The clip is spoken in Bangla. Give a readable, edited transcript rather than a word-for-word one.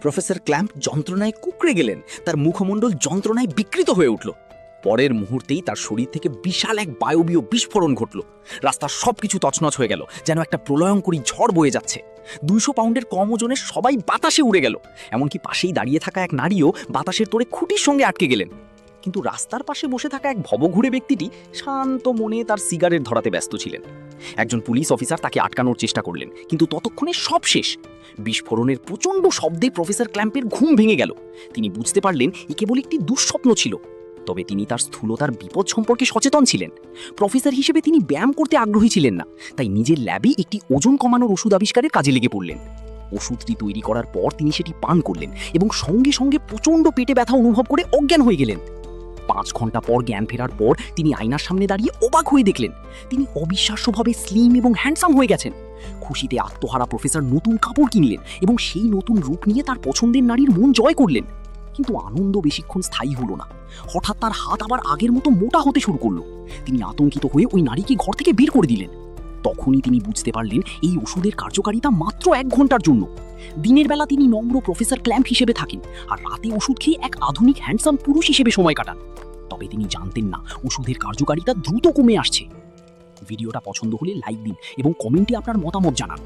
প্রফেসর ক্ল্যাম্প যন্ত্রণায় কুঁকড়ে গেলেন, তার মুখমণ্ডল যন্ত্রণায় বিকৃত হয়ে উঠল। পরের মুহূর্তেই তার শরীর থেকে বিশাল এক বায়বীয় বিস্ফোরণ ঘটল। রাস্তার সবকিছু তছনছ হয়ে গেল, যেন একটা প্রলয়ঙ্করী ঝড় বয়ে যাচ্ছে। 200 পাউন্ডের কম ওজনের সবাই বাতাসে উড়ে গেল। এমনকি পাশেই দাঁড়িয়ে থাকা এক নারীও বাতাসের তোড়ে খুঁটির সঙ্গে আটকে গেলেন। কিন্তু রাস্তার পাশে বসে থাকা এক ভবঘুরে ব্যক্তিটি শান্ত মনে তার সিগারেট ধরাতে ব্যস্ত ছিলেন। একজন পুলিশ অফিসার তাকে আটকানোর চেষ্টা করলেন, কিন্তু ততক্ষণে সব শেষ। বিস্ফোরণের প্রচণ্ড শব্দে প্রফেসর ক্ল্যাম্পের ঘুম ভেঙে গেল। তিনি বুঝতে পারলেন এ কেবল একটি দুঃস্বপ্ন ছিল। তবে তিনি তার স্থূলতার বিপদ সম্পর্কে সচেতন ছিলেন। প্রফেসর হিসেবে তিনি ব্যায়াম করতে আগ্রহী ছিলেন না, তাই নিজের ল্যাবে একটি ওজন কমানোর ওষুধ আবিষ্কারের কাজে লেগে পড়লেন। ওষুধটি তৈরি করার পর তিনি সেটি পান করলেন এবং সঙ্গে সঙ্গে প্রচণ্ড পেটে ব্যথা অনুভব করে অজ্ঞান হয়ে গেলেন। 5 ঘন্টা পর জ্ঞান ফেরার পর তিনি আয়নার সামনে দাঁড়িয়ে অবাক হয়ে দেখলেন তিনি অবিশ্বাস্যভাবে স্লিম এবং হ্যান্ডসাম হয়ে গেছেন। খুশিতে আত্মহারা প্রফেসর নতুন কাপড় কিনলেন এবং সেই নতুন রূপ নিয়ে তার পছন্দের নারীর মন জয় করলেন। কিন্তু আনন্দ বেশিক্ষণ স্থায়ী হলো না। হঠাৎ তার হাত আবার আগের মতো মোটা হতে শুরু করলো। তিনি আতঙ্কিত হয়ে ওই নারীকে ঘর থেকে বের করে দিলেন। তখনই তিনি বুঝতে পারলেন এই ওষুধের কার্যকারিতা মাত্র 1 ঘন্টার জন্য। দিনের বেলা তিনি নম্র প্রফেসর ক্ল্যাম্প হিসেবে থাকেন, আর রাতে ওষুধ খেয়ে এক আধুনিক হ্যান্ডসাম পুরুষ হিসেবে সময় কাটান। তবে তিনি জানতেন না ওষুধের কার্যকারিতা দ্রুত কমে আসছে। ভিডিওটা পছন্দ হলে লাইক দিন এবং কমেন্টে আপনার মতামত জানান।